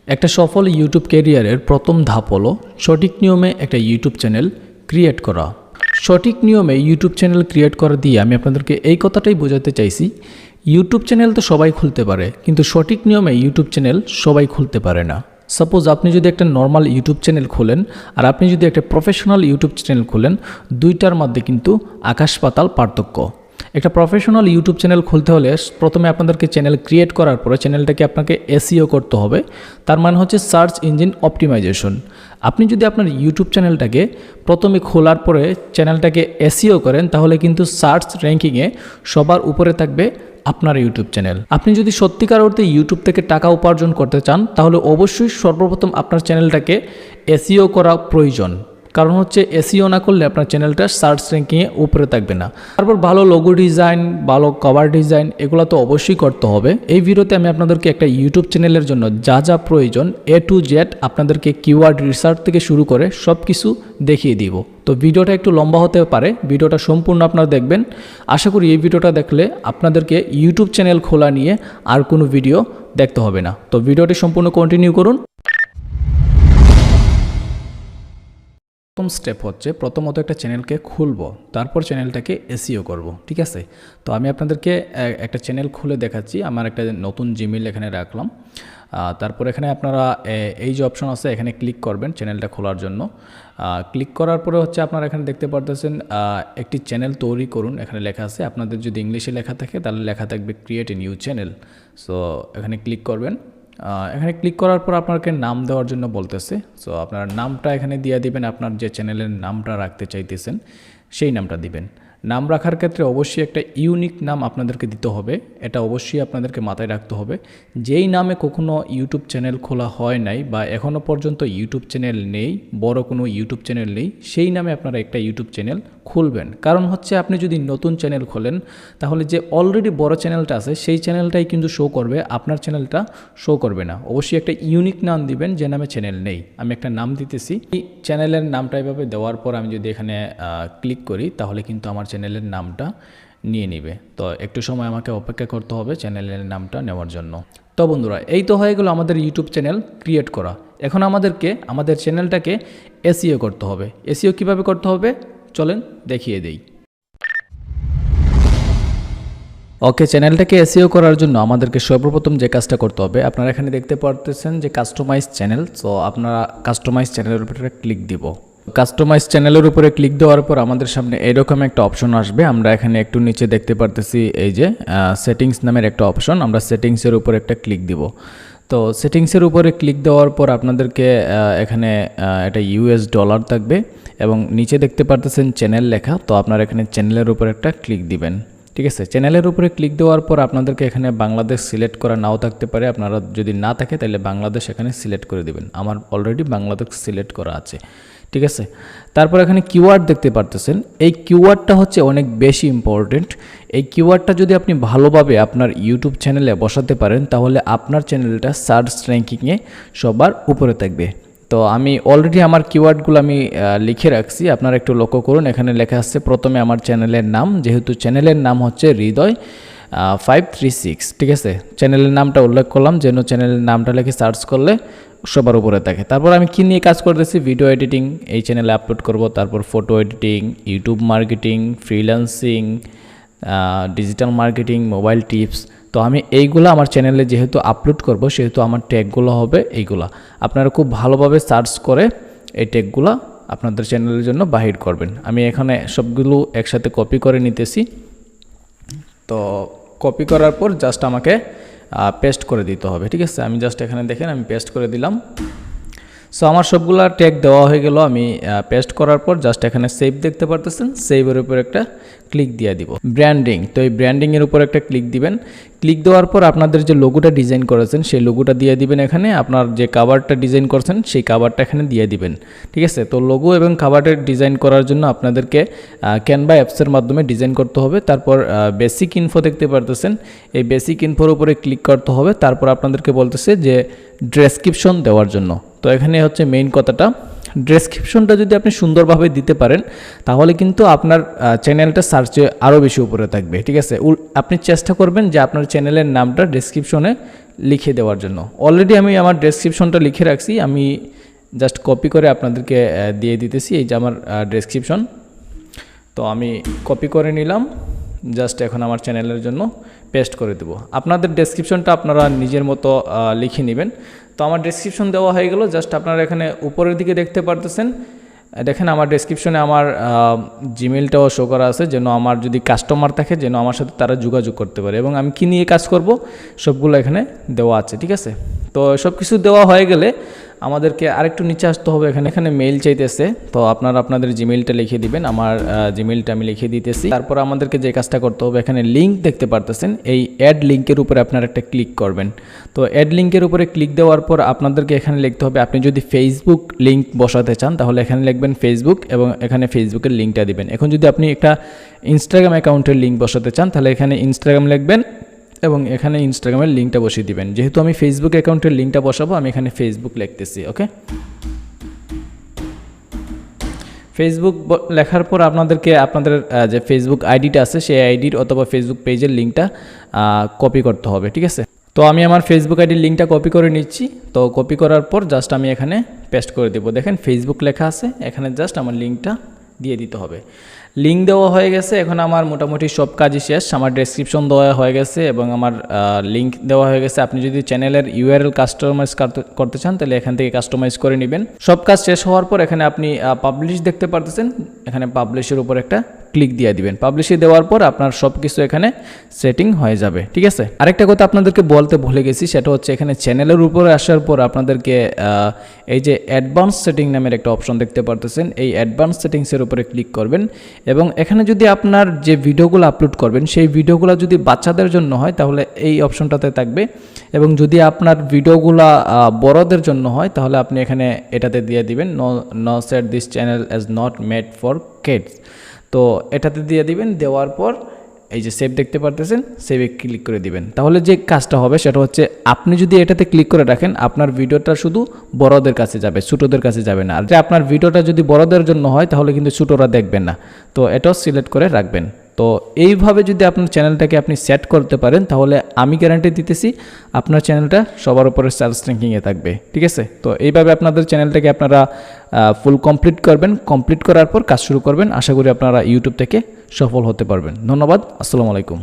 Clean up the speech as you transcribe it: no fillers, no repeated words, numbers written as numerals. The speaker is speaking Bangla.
একটা সফল ইউটিউব ক্যারিয়ারের প্রথম ধাপ হলো সঠিক নিয়মে একটা ইউটিউব চ্যানেল ক্রিয়েট করা। সঠিক নিয়মে ইউটিউব চ্যানেল ক্রিয়েট করা দিয়ে আমি আপনাদেরকে এই কথাটাই বোঝাতে চাইছি, ইউটিউব চ্যানেল তো সবাই খুলতে পারে, কিন্তু সঠিক নিয়মে ইউটিউব চ্যানেল সবাই খুলতে পারে না। সাপোজ আপনি যদি একটা নর্মাল ইউটিউব চ্যানেল খোলেন আর আপনি যদি একটা প্রফেশনাল ইউটিউব চ্যানেল খোলেন, দুইটার মধ্যে কিন্তু আকাশ পাতাল পার্থক্য। একটা প্রফেশনাল ইউটিউব চ্যানেল খুলতে হলে প্রথমে আপনাদেরকে চ্যানেল ক্রিয়েট করার পরে চ্যানেলটাকে আপনাকে এসইও করতে হবে। তার মানে হচ্ছে সার্চ ইঞ্জিন অপটিমাইজেশন। আপনি যদি আপনার ইউটিউব চ্যানেলটাকে প্রথমে খোলার পরে চ্যানেলটাকে এসইও করেন, তাহলে কিন্তু সার্চ র্যাঙ্কিংয়ে সবার উপরে থাকবে আপনার ইউটিউব চ্যানেল। আপনি যদি সত্যিকার অর্থে ইউটিউব থেকে টাকা উপার্জন করতে চান, তাহলে অবশ্যই সর্বপ্রথম আপনার চ্যানেলটাকে এসইও করা প্রয়োজন। কারণ হচ্ছে এসইও না করলে আপনার চ্যানেলটা সার্চ র্যাঙ্কিংয়ে উপরে থাকবে না। তারপর ভালো লোগো ডিজাইন, ভালো কভার ডিজাইন, এগুলো তো অবশ্যই করতে হবে। এই ভিডিওতে আমি আপনাদেরকে একটা ইউটিউব চ্যানেলের জন্য যা যা প্রয়োজন A to Z আপনাদেরকে কিওয়ার্ড রিসার্চ থেকে শুরু করে সব কিছু দেখিয়ে দিব। তো ভিডিওটা একটু লম্বা হতে পারে, ভিডিওটা সম্পূর্ণ আপনারা দেখবেন। আশা করি এই ভিডিওটা দেখলে আপনাদেরকে ইউটিউব চ্যানেল খোলা নিয়ে আর কোনো ভিডিও দেখতে হবে না। তো ভিডিওটি সম্পূর্ণ কন্টিনিউ করুন। প্রথম স্টেপ হচ্ছে প্রথমত একটা চ্যানেলকে খুলবো, তারপর চ্যানেলটাকে এসইও করব, ঠিক আছে? তো আমি আপনাদেরকে একটা চ্যানেল খুলে দেখাচ্ছি। আমার একটা নতুন জিমেইল এখানে রাখলাম। তারপর এখানে আপনারা এই যে অপশন আছে এখানে ক্লিক করবেন চ্যানেলটা খোলার জন্য। ক্লিক করার পরে হচ্ছে আপনারা এখানে দেখতে পারতেছেন একটি চ্যানেল তৈরি করুন, এখানে লেখা আছে। আপনাদের যদি ইংলিশে লেখা থাকে তাহলে লেখা থাকবে create a new channel. So এখানে ক্লিক করবেন। এখানে ক্লিক করার পর আপনাকে নাম দেওয়ার জন্য বলতেছে। সো আপনার নামটা এখানে দিয়ে দিবেন, আপনার যে চ্যানেলের নামটা রাখতে চাইতেছেন সেই নামটা দিবেন। নাম রাখার ক্ষেত্রে অবশ্যই একটা ইউনিক নাম আপনাদেরকে দিতে হবে, এটা অবশ্যই আপনাদেরকে মাথায় রাখতে হবে। যেই নামে কখনো ইউটিউব চ্যানেল খোলা হয় নাই বা এখনও পর্যন্ত ইউটিউব চ্যানেল নেই, বড় কোনো ইউটিউব চ্যানেল নেই, সেই নামে আপনারা একটা ইউটিউব চ্যানেল খুলবেন। কারণ হচ্ছে আপনি যদি নতুন চ্যানেল খোলেন, তাহলে যে অলরেডি বড় চ্যানেলটা আছে সেই চ্যানেলটাই কিন্তু শো করবে, আপনার চ্যানেলটা শো করবে না। অবশ্যই একটা ইউনিক নাম দিবেন যে নামে চ্যানেল নেই। আমি একটা নাম দিতেছি। এই চ্যানেলের নামটা এভাবে দেওয়ার পর আমি যদি এখানে ক্লিক করি, তাহলে কিন্তু আমার চ্যানেলের নামটা নিয়ে নেবে। তো একটু সময় আমাকে অপেক্ষা করতে হবে চ্যানেলের নামটা নেওয়ার জন্য। তো বন্ধুরা, এই তো হয়ে গেল আমাদের ইউটিউব চ্যানেল ক্রিয়েট করা। এখন আমাদেরকে আমাদের চ্যানেলটাকে এসইও করতে হবে। এসইও কিভাবে করতে হবে চলেন দেখিয়ে দেই। ওকে, চ্যানেলটাকে এসইও করার জন্য আমাদেরকে সর্বপ্রথম যে কাজটা করতে হবে, আপনারা এখানে দেখতে পারতেছেন যে কাস্টমাইজ চ্যানেল। সো আপনারা কাস্টমাইজ চ্যানেলের উপরে ক্লিক দিব। কাস্টমাইজ চ্যানেলের উপরে ক্লিক দেওয়ার পর আমাদের সামনে এরকম একটা অপশন আসবে। আমরা এখানে একটু নিচে দেখতে পারতেছি এই যে সেটিংস নামের একটা অপশন, আমরা সেটিংসের উপরে একটা ক্লিক দিব। তো সেটিংসের উপরে ক্লিক দেওয়ার পর আপনাদেরকে এখানে একটা $, থাকবে এবং নিচে দেখতে পারতেছেন চ্যানেল লেখা। তো আপনারা এখানে চ্যানেলের উপরে একটা ক্লিক দিবেন, ঠিক আছে? চ্যানেলের উপরে ক্লিক দেওয়ার পর আপনাদেরকে এখানে বাংলাদেশ সিলেক্ট করা নাও থাকতে পারে, আপনারা যদি না থাকে তাহলে বাংলাদেশ এখানে সিলেক্ট করে দিবেন। আমার অলরেডি বাংলাদেশ সিলেক্ট করা আছে, ঠিক আছে? তারপর এখানে কিওয়ার্ড দেখতে পারতেছেন, এই কিওয়ার্ডটা হচ্ছে অনেক বেশি ইম্পর্টেন্ট। এই কিওয়ার্ডটা যদি আপনি ভালোভাবে আপনার ইউটিউব চ্যানেলে বসাতে পারেন, তাহলে আপনার চ্যানেলটা সার্চ র্যাঙ্কিংয়ে সবার উপরে থাকবে। তো আমি অলরেডি আমার কিওয়ার্ডগুলো আমি লিখে রাখছি, আপনারা একটু লক্ষ্য করুন। এখানে লেখা আছে প্রথমে আমার চ্যানেলের নাম, যেহেতু চ্যানেলের নাম হচ্ছে হৃদয় 536, ঠিক আছে? চ্যানেলের নামটা উল্লেখ করলাম যেন চ্যানেলের নামটা লিখে সার্চ করলে সবার উপরে থাকে। তারপর আমি কী নিয়ে কাজ করতেছি, ভিডিও এডিটিং এই চ্যানেলে আপলোড করব, তারপর photo editing, YouTube marketing, freelancing, digital marketing, mobile tips. তো আমি এইগুলো আমার চ্যানেলে যেহেতু আপলোড করব, সেহেতু আমার ট্যাগগুলো হবে এইগুলা। আপনারা খুব ভালোভাবে সার্চ করে এই ট্যাগগুলো আপনাদের চ্যানেলের জন্য বাহির করবেন। আমি এখানে সবগুলো একসাথে কপি করে নিতেছি। তো কপি করার পর জাস্ট আমাকে পেস্ট করে দিতে হবে, ঠিক আছে? আমি জাস্ট এখানে দেখেন আমি পেস্ট করে দিলাম। সো আমার সবগুলা ট্যাগ দেওয়া হয়ে গেল। আমি পেস্ট করার পর জাস্ট এখানে সেভ দেখতে পারতেছেন, সেভের উপর একটা ক্লিক দিয়ে দিব। ব্র্যান্ডিং, তো এই ব্র্যান্ডিংয়ের উপর একটা ক্লিক দিবেন। ক্লিক দেওয়ার পর আপনাদের যে লোগোটা ডিজাইন করেছেন সেই লোগোটা দিয়ে দিবেন। এখানে আপনার যে কাভারটা ডিজাইন করছেন সেই কাভারটা এখানে দিয়ে দিবেন, ঠিক আছে? তো লোগো এবং কাভারটা ডিজাইন করার জন্য আপনাদেরকে ক্যানভা অ্যাপসের মাধ্যমে ডিজাইন করতে হবে। তারপর বেসিক ইনফো দেখতে পারতেছেন, এই বেসিক ইনফোর উপরে ক্লিক করতে হবে। তারপর আপনাদেরকে বলতেছে যে ডেসক্রিপশন দেওয়ার জন্য। তো এখানে হচ্ছে মেইন কথাটা, ডেসক্রিপশনটা যদি আপনি সুন্দরভাবে দিতে পারেন তাহলে কিন্তু আপনার চ্যানেলটা সার্চে আরও বেশি উপরে থাকবে, ঠিক আছে। আপনি চেষ্টা করবেন যে আপনার চ্যানেলের নামটা ডেসক্রিপশনে লিখে দেওয়ার জন্য। অলরেডি আমি আমার ডেসক্রিপশনটা লিখে রাখছি, আমি জাস্ট কপি করে আপনাদেরকে দিয়ে দিতেছি। এই যে আমার ডেসক্রিপশন, তো আমি কপি করে নিলাম, জাস্ট এখন আমার চ্যানেলের জন্য পেস্ট করে দেব। আপনাদের ডেসক্রিপশনটা আপনারা নিজের মতো লিখে নেবেন। তো আমার ডেসক্রিপশন দেওয়া হয়ে গেল, জাস্ট আপনারা এখানে উপরের দিকে দেখতে পারতেছেন, দেখেন আমার ডেসক্রিপশনে আমার জিমেলটাও শো করা আছে, যেন আমার যদি কাস্টমার থাকে যেন আমার সাথে তারা যোগাযোগ করতে পারে, এবং আমি কী নিয়ে কাজ করব সবগুলো এখানে দেওয়া আছে, ঠিক আছে। তো সব কিছু দেওয়া হয়ে গেলে আমাদেরকে আরেকটু নিচে আসতে হবে। এখানে মেইল চাইতেছে, তো আপনারা আপনাদের জিমেইলটা লিখে দিবেন। আমার জিমেইলটা আমি লিখে দিতেছি। তারপর আমাদেরকে যে কাজটা করতে হবে, এখানে লিঙ্ক দেখতে পারতেছেন, এই অ্যাড লিঙ্কের উপরে আপনারা একটা ক্লিক করবেন। তো অ্যাড লিঙ্কের উপরে ক্লিক দেওয়ার পর আপনাদেরকে এখানে লিখতে হবে, আপনি যদি ফেসবুক লিঙ্ক বসাতে চান তাহলে এখানে লিখবেন ফেসবুক, এবং এখানে ফেসবুকের লিঙ্কটা দিবেন। এখন যদি আপনি একটা ইনস্টাগ্রাম অ্যাকাউন্টের লিঙ্ক বসাতে চান তাহলে এখানে ইনস্টাগ্রাম লিখবেন এবং এখানে ইনস্টাগ্রামের লিঙ্কটা বসিয়ে দিবেন। যেহেতু আমি ফেসবুক অ্যাকাউন্টের লিঙ্কটা বসাবো, আমি এখানে ফেসবুক লিখতেছি। ওকে, ফেসবুক লেখার পর আপনাদেরকে আপনাদের যে ফেসবুক আইডিটা আছে সেই আইডির অথবা ফেসবুক পেজের লিঙ্কটা কপি করতে হবে, ঠিক আছে। তো আমি আমার ফেসবুক আইডির লিঙ্কটা কপি করে নিচ্ছি। তো কপি করার পর জাস্ট আমি এখানে পেস্ট করে দেবো। দেখেন ফেসবুক লেখা আছে, এখানে জাস্ট আমার লিঙ্কটা দিয়ে দিতে হবে। লিঙ্ক দেওয়া হয়ে গেছে, এখন আমার মোটামুটি সব কাজই শেষ। আমার ডেসক্রিপশন দেওয়া হয়ে গেছে এবং আমার লিঙ্ক দেওয়া হয়ে গেছে। আপনি যদি চ্যানেলের ইউআরএল কাস্টমাইজ করতে চান তাহলে এখান থেকে কাস্টমাইজ করে নেবেন। সব কাজ শেষ হওয়ার পর এখানে আপনি পাবলিশ দেখতে পারতেছেন, এখানে পাবলিশের উপর একটা ক্লিক দিয়ে দিবেন। পাবলিশে দেওয়ার পর আপনার সব কিছু এখানে সেটিং হয়ে যাবে, ঠিক আছে। আরেকটা কথা আপনাদেরকে বলতে ভুলে গেছি, সেটা হচ্ছে এখানে চ্যানেলের উপরে আসার পর আপনাদেরকে এই যে অ্যাডভান্স সেটিং নামের একটা অপশন দেখতে পারতেছেন, এই অ্যাডভান্স সেটিংসের উপরে ক্লিক করবেন এবং এখানে যদি আপনার যে ভিডিওগুলো আপলোড করবেন সেই ভিডিওগুলো যদি বাচ্চাদের জন্য হয় তাহলে এই অপশনটাতে থাকবে, এবং যদি আপনার ভিডিওগুলো বড়দের জন্য হয় তাহলে আপনি এখানে এটাতে দিয়ে দিবেন no set this channel is not made for kids. তো এটাতে দিয়ে দিবেন। দেওয়ার পর এই যে সেভ দেখতে পারতেছেন, সেভে ক্লিক করে দিবেন। তাহলে যে কাজটা হবে সেটা হচ্ছে আপনি যদি এটাতে ক্লিক করে রাখেন আপনার ভিডিওটা শুধু বড়দের কাছে যাবে, ছোটোদের কাছে যাবে না। আর যে আপনার ভিডিওটা যদি বড়দের জন্য হয় তাহলে কিন্তু ছোটোরা দেখবেন না। তো এটাও সিলেক্ট করে রাখবেন। তো এইভাবে যদি আপনার চ্যানেলটাকে আপনি সেট করতে পারেন তাহলে আমি গ্যারান্টি দিতেছি আপনার চ্যানেলটা সবার উপরে সার্চ র্যাঙ্কিংয়ে থাকবে, ঠিক আছে। তো এইভাবে আপনাদের চ্যানেলটাকে আপনারা ফুল কমপ্লিট করবেন। কমপ্লিট করার পর কাজ শুরু করবেন। আশা করি আপনারা ইউটিউব থেকে সফল হতে পারবেন। ধন্যবাদ। আসসালামু আলাইকুম।